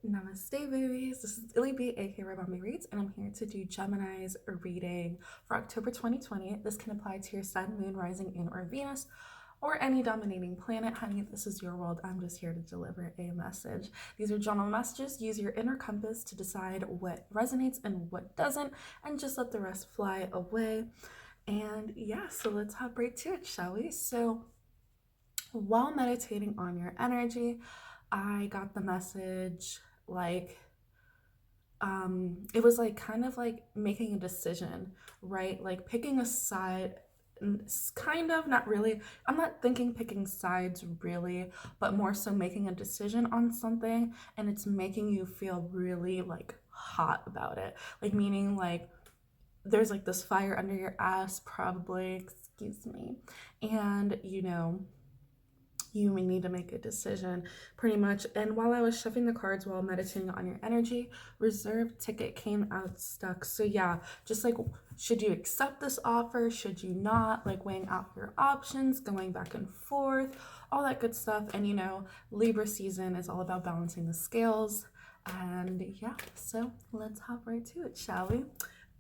Namaste, babies. This is Illy B, aka Rabami Reads, and I'm here to do Gemini's reading for October 2020. This can apply to your sun, moon, rising, and or Venus, or any dominating planet. Honey, this is your world. I'm just here to deliver a message. These are general messages. Use your inner compass to decide what resonates and what doesn't, and just let the rest fly away. And yeah, so let's hop right to it, shall we? So, while meditating on your energy, I got the message like it was like kind of like making a decision, right? Like picking a side, kind of, not really. I'm not thinking picking sides really, but more so making a decision on something, and it's making you feel really like hot about it. Like meaning like there's like this fire under your ass probably, excuse me. And you may need to make a decision pretty much. And while I was shuffling the cards while meditating on your energy, reserve ticket came out stuck. So yeah, just like, should you accept this offer? Should you not? Like weighing out your options, going back and forth, all that good stuff. And Libra season is all about balancing the scales. And yeah, so let's hop right to it, shall we?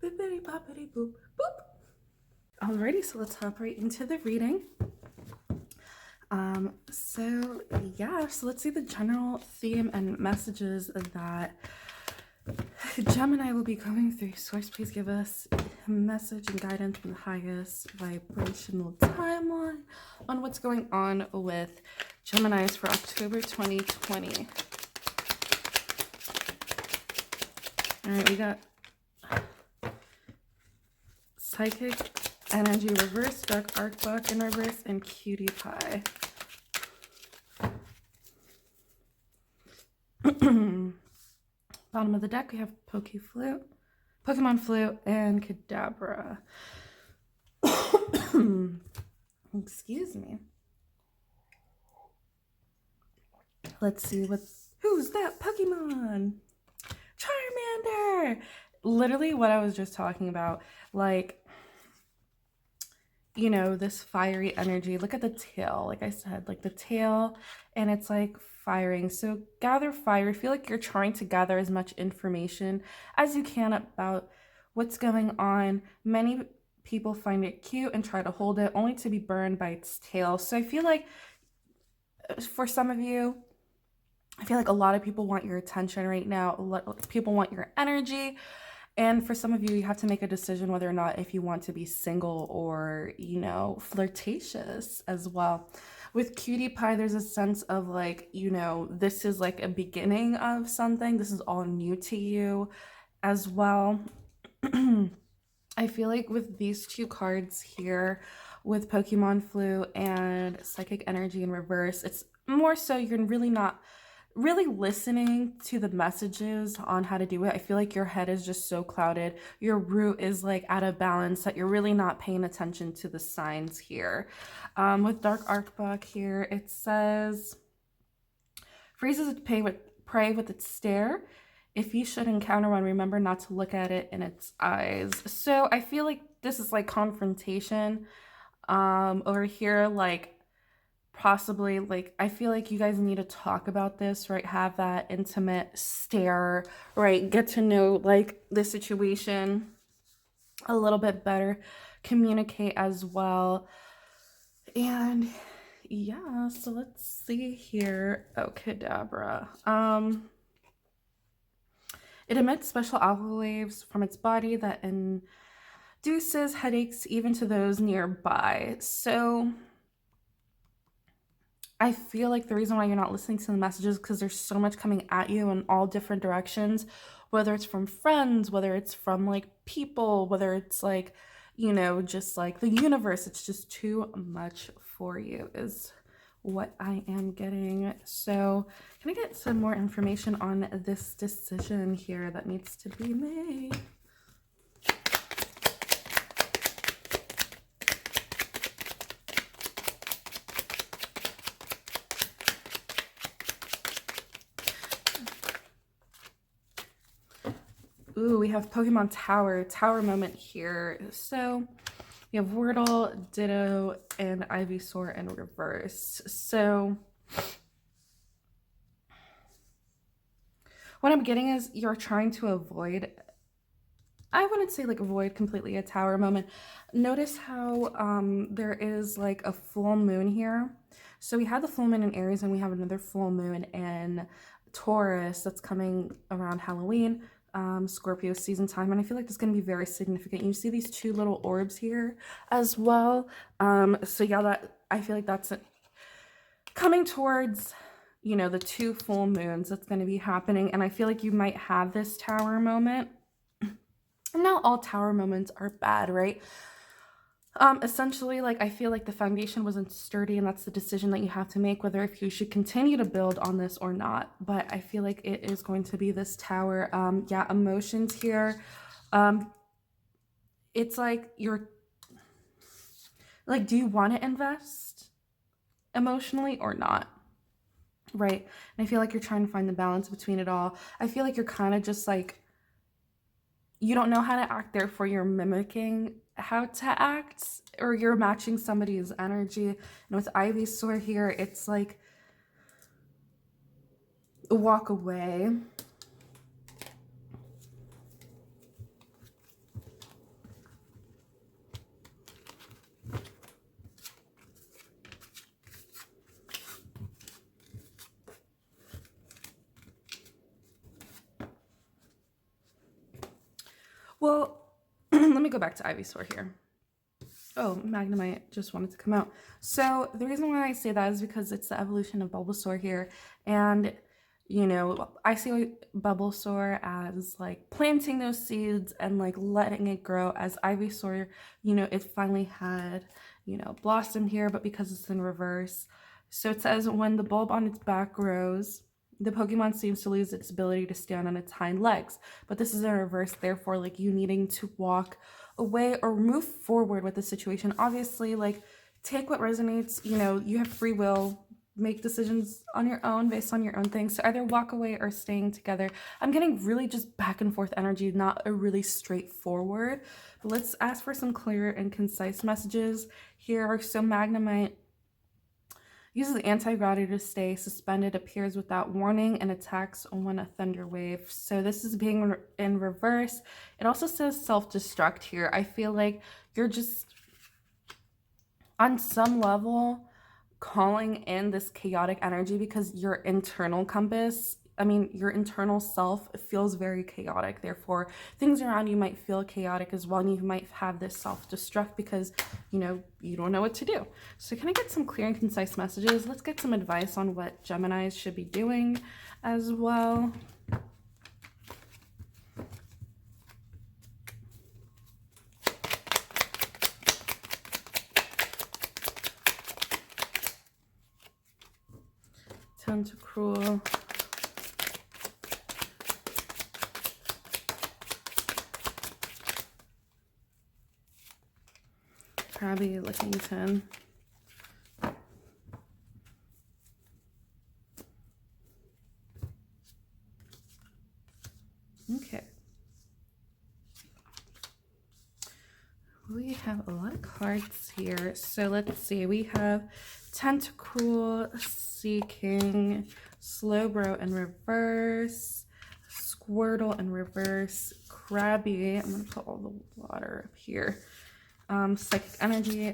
Bippity boppity boop boop. Alrighty, so let's hop right into the reading. So let's see the general theme and messages that Gemini will be going through. Source, please give us a message and guidance from the highest vibrational timeline on what's going on with Geminis for October 2020. All right, we got Psychic Energy reverse, Dark Arcbach in reverse, and Cutie Pie. Bottom of the deck, we have Pokemon Flute, and Kadabra. Excuse me. Let's see who's that Pokemon? Charmander! Literally what I was just talking about. Like, this fiery energy. Look at the tail. Like I said, like the tail, and it's like firing. So gather fire. I feel like you're trying to gather as much information as you can about what's going on. Many people find it cute and try to hold it, only to be burned by its tail. So I feel like for some of you, I feel like a lot of people want your attention right now. A lot of people want your energy. And for some of you, you have to make a decision whether or not if you want to be single or, flirtatious as well. With Cutie Pie, there's a sense of like, this is like a beginning of something. This is all new to you as well. I feel like with these two cards here, with Pokemon Flu and Psychic Energy in reverse, it's more so you're really not really listening to the messages on how to do it. I feel like your head is just so clouded. Your root is like out of balance that you're really not paying attention to the signs here. With Dark Arcbach here, it says, freezes prey with its stare. If you should encounter one, remember not to look at it in its eyes. So I feel like this is like confrontation. Over here, like, possibly like I feel like you guys need to talk about this, right? Have that intimate stare, right? Get to know like the situation a little bit better, communicate as well. And yeah, so let's see here. Oh, Kadabra. It emits special alpha waves from its body that induces headaches even to those nearby. So I feel like the reason why you're not listening to the messages is because there's so much coming at you in all different directions, whether it's from friends, whether it's from like people, whether it's like, just like the universe. It's just too much for you is what I am getting. So can I get some more information on this decision here that needs to be made? Ooh, we have Pokemon Tower moment here. So we have Wordle, Ditto, and Ivysaur in reverse. So What I'm getting is you're trying to avoid, I wouldn't say like avoid completely a tower moment. Notice how there is like a full moon here. So we had the full moon in Aries and we have another full moon in Taurus that's coming around Halloween, Scorpio season time. And I feel like it's going to be very significant. You see these two little orbs here as well. So yeah, that I feel like that's coming towards, you know, the two full moons that's going to be happening. And I feel like you might have this tower moment. Not all tower moments are bad, right? Essentially, like, I feel like the foundation wasn't sturdy, and that's the decision that you have to make, whether if you should continue to build on this or not. But I feel like it is going to be this tower. Yeah, emotions here. It's like you're like, do you want to invest emotionally or not? Right? And I feel like you're trying to find the balance between it all. I feel like you're kind of just like, you don't know how to act, therefore you're mimicking how to act, or you're matching somebody's energy. And with Ivysaur here, it's like walk away. Well, let me go back to Ivysaur here. Oh, Magnemite just wanted to come out. So the reason why I say that is because it's the evolution of Bulbasaur here. And, you know, I see Bulbasaur as like planting those seeds and like letting it grow, as Ivysaur, you know, it finally had, you know, blossom here, but because it's in reverse. So it says when the bulb on its back grows, the Pokemon seems to lose its ability to stand on its hind legs. But this is in reverse, therefore, like, you needing to walk away or move forward with the situation. Obviously, like, take what resonates. You know, you have free will. Make decisions on your own based on your own things. So either walk away or staying together. I'm getting really just back and forth energy, not a really straightforward. But let's ask for some clear and concise messages here. So Magnemite uses anti-gravity to stay suspended, appears without warning, and attacks when a thunder wave. So this is being in reverse. It also says self-destruct here. I feel like you're just, on some level, calling in this chaotic energy because your internal compass, I mean, your internal self feels very chaotic. Therefore, things around you might feel chaotic as well. And you might have this self-destruct because, you know, you don't know what to do. So can I get some clear and concise messages? Let's get some advice on what Geminis should be doing as well. Tentacruel. Crabby Lickington. Okay. We have a lot of cards here. So let's see. We have Tentacruel, Seeking, Slowbro in reverse, Squirtle in reverse, Crabby. I'm going to put all the water up here. Psychic Energy,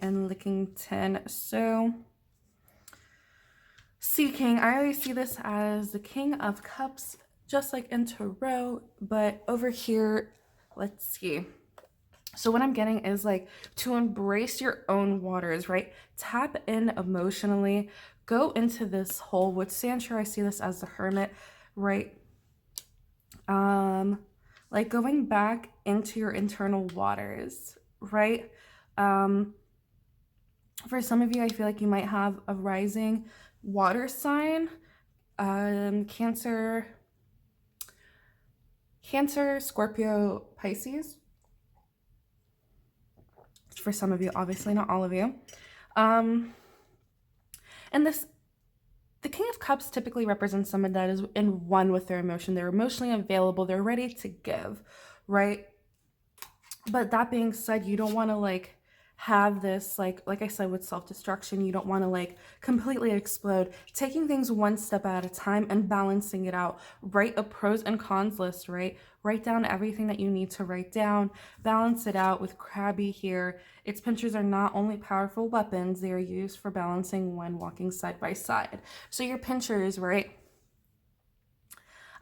and Lickington. So, Seeking, I always see this as the King of Cups, just like in Tarot, but over here, let's see. So what I'm getting is like to embrace your own waters, right? Tap in emotionally, go into this hole. With Sandshrew, I see this as the Hermit, right? Like going back into your internal waters, right? For some of you, I feel like you might have a rising water sign, Cancer, Scorpio, Pisces. For some of you, obviously not all of you. And the King of Cups typically represents someone that is in one with their emotion. They're emotionally available. They're ready to give, right? But that being said, you don't want to like have this, like I said, with self-destruction, you don't want to like completely explode. Taking things one step at a time and balancing it out. Write a pros and cons list, right? Write down everything that you need to write down. Balance it out with Crabby here. Its pinchers are not only powerful weapons, they are used for balancing when walking side by side. So your pinchers, right?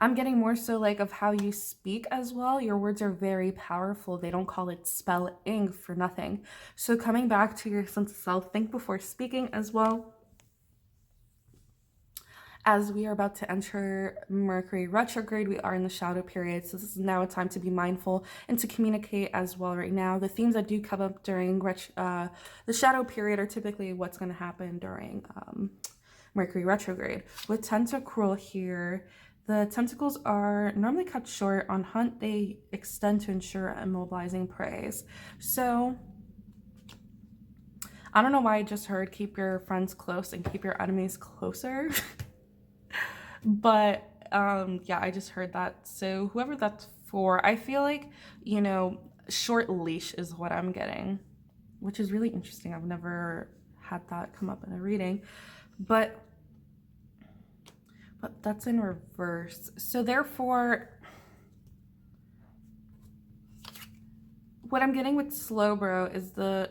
I'm getting more so like of how you speak as well. Your words are very powerful. They don't call it spelling for nothing. So coming back to your sense of self, think before speaking as well. As we are about to enter Mercury retrograde, we are in the shadow period. So this is now a time to be mindful and to communicate as well right now. The themes that do come up during the shadow period are typically what's going to happen during Mercury retrograde. With Tentacruel here, the tentacles are normally cut short. On hunt, they extend to ensure immobilizing prey. So I don't know why I just heard keep your friends close and keep your enemies closer. But yeah, I just heard that. So whoever that's for, I feel like, you know, short leash is what I'm getting, which is really interesting. I've never had that come up in a reading, but that's in reverse. So therefore, what I'm getting with Slowbro is the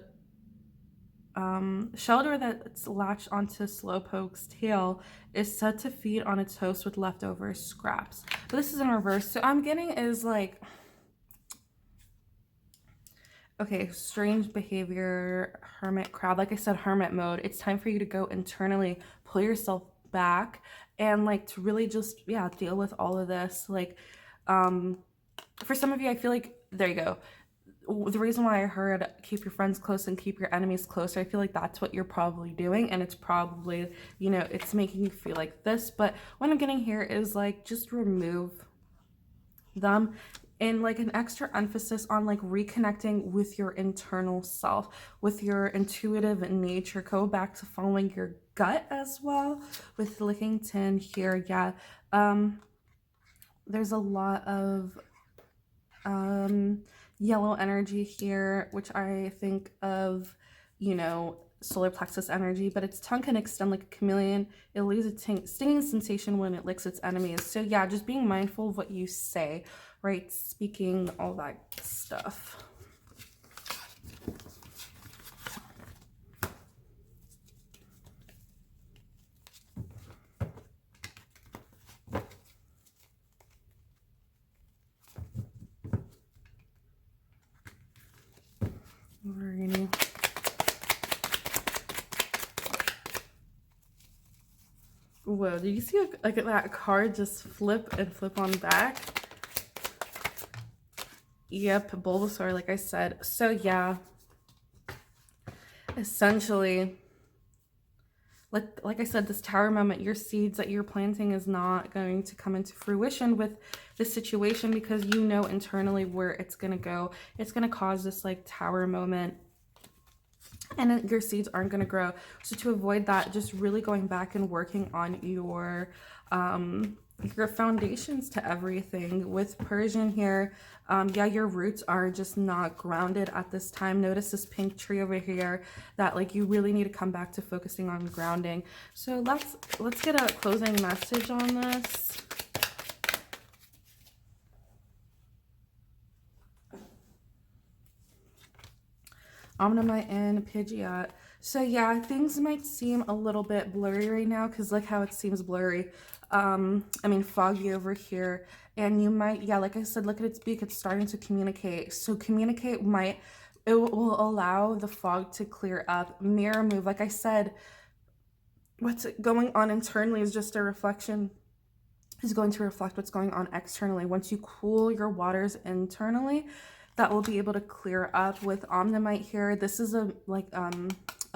shelter that's latched onto Slowpoke's tail is said to feed on its host with leftover scraps. But this is in reverse. So I'm getting is like, okay, strange behavior, hermit crab. Like I said, hermit mode. It's time for you to go internally, pull yourself back, and like to really just, yeah, deal with all of this. Like, for some of you, I feel like, there you go. The reason why I heard keep your friends close and keep your enemies closer, I feel like that's what you're probably doing, and it's probably, you know, it's making you feel like this. But what I'm getting here is like, just remove them, and like an extra emphasis on like reconnecting with your internal self, with your intuitive nature. Go back to following your gut as well with Lickington here. Yeah, there's a lot of yellow energy here, which I think of, you know, solar plexus energy, but its tongue can extend like a chameleon. It leaves a stinging sensation when it licks its enemies. So yeah, just being mindful of what you say, right? Speaking, all that stuff. We're gonna... Whoa, did you see like that card just flip and flip on back? Yep, Bulbasaur, like I said. So yeah, essentially, like I said, this tower moment, your seeds that you're planting is not going to come into fruition with this situation, because you know internally where it's going to go. It's going to cause this like tower moment, and your seeds aren't going to grow. So to avoid that, just really going back and working on your foundations to everything. With Persian here, yeah, your roots are just not grounded at this time. Notice this pink tree over here, that like you really need to come back to focusing on grounding. So let's get a closing message on this. Omnimite and Pidgeot. So yeah, things might seem a little bit blurry right now, because look how it seems blurry. I mean foggy over here, and you might, yeah, like I said, look at its beak, it's starting to communicate. So communicate it will allow the fog to clear up. Mirror move, like I said, what's going on internally is just a reflection, is going to reflect what's going on externally. Once you cool your waters internally, that will be able to clear up. With Omnimite here, this is a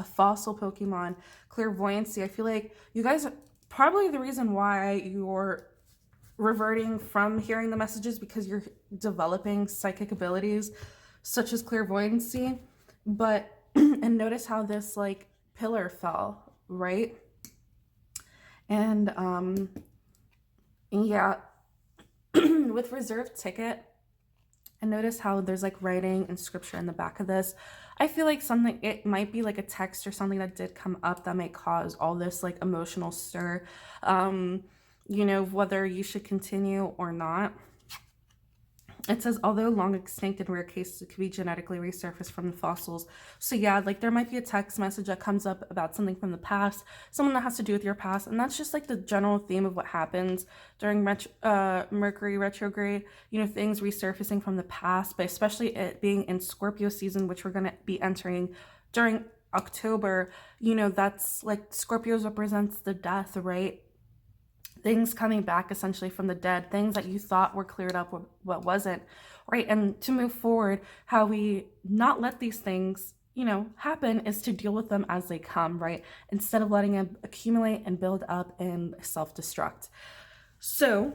fossil Pokemon. Clairvoyancy, I feel like you guys, probably the reason why you're reverting from hearing the messages, because you're developing psychic abilities such as clairvoyancy. But and notice how this like pillar fell, right? And yeah, with reserved ticket And notice how there's like writing and scripture in the back of this. I feel like something, it might be like a text or something that did come up that might cause all this like emotional stir, whether you should continue or not. It says, although long extinct in rare cases, it could be genetically resurfaced from the fossils. So yeah, like there might be a text message that comes up about something from the past, someone that has to do with your past. And that's just like the general theme of what happens during Mercury retrograde, things resurfacing from the past, but especially it being in Scorpio season, which we're going to be entering during October, that's like Scorpios represents the death, right? Things coming back essentially from the dead, things that you thought were cleared up, what wasn't, right? And to move forward, how we not let these things, happen is to deal with them as they come, right? Instead of letting them accumulate and build up and self-destruct. So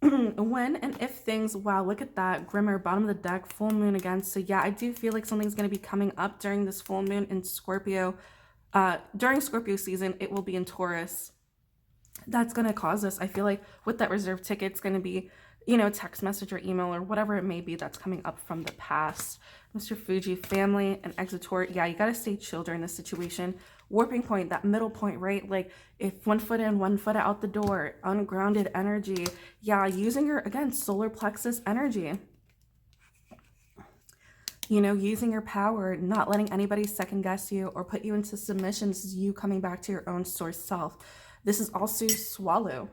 when and if things, wow, look at that, Grimmer, bottom of the deck, full moon again. So yeah, I do feel like something's going to be coming up during this full moon in Scorpio. During Scorpio season, it will be in Taurus. That's going to cause this. I feel like with that reserve ticket, it's going to be, text message or email or whatever it may be that's coming up from the past. Mr. Fuji, family and exutor. Yeah, you got to stay chill during this situation. Warping point, that middle point, right? Like if 1 foot in, 1 foot out the door, ungrounded energy. Yeah, using your, again, solar plexus energy. Using your power, not letting anybody second guess you or put you into submission. This is you coming back to your own source self. This is also swallow.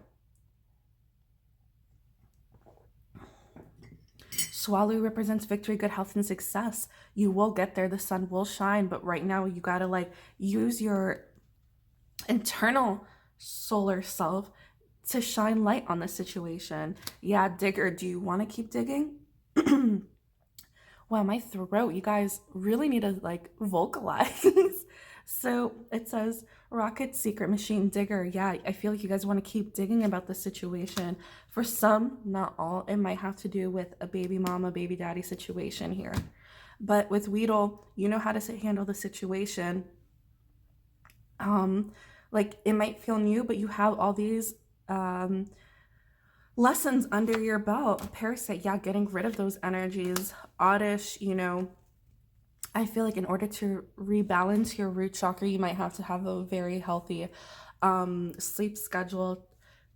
Swallow represents victory, good health, and success. You will get there. The sun will shine. But right now, you got to like use your internal solar self to shine light on the situation. Yeah, digger, do you want to keep digging? Wow, my throat, you guys really need to like vocalize. So it says rocket secret machine digger. Yeah, I feel like you guys want to keep digging about the situation. For some, not all, it might have to do with a baby mama, baby daddy situation here. But with Weedle, you know how to handle the situation. Like it might feel new, but you have all these lessons under your belt. Parasite, yeah, getting rid of those energies. Oddish, I feel like in order to rebalance your root chakra, you might have to have a very healthy sleep schedule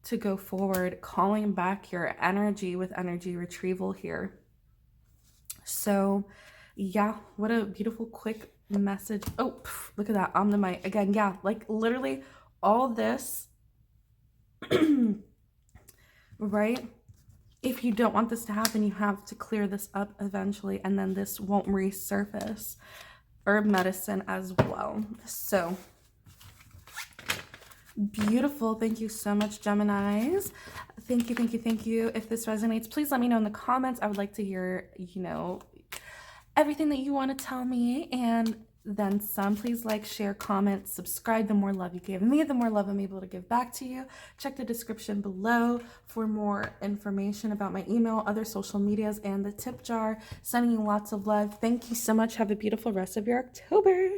to go forward, calling back your energy with energy retrieval here. So yeah, what a beautiful quick message. Oh, look at that on the mic again. Yeah, like literally all this right? If you don't want this to happen, you have to clear this up eventually, and then this won't resurface. Herb medicine as well. So beautiful. Thank you so much, Geminis. Thank you, thank you, thank you. If this resonates, please let me know in the comments. I would like to hear, everything that you want to tell me, and then some. Please like, share, comment, subscribe. The more love you give me, the more love I'm able to give back to you. Check the description below for more information about my email, other social medias, and the tip jar. Sending you lots of love. Thank you so much. Have a beautiful rest of your October.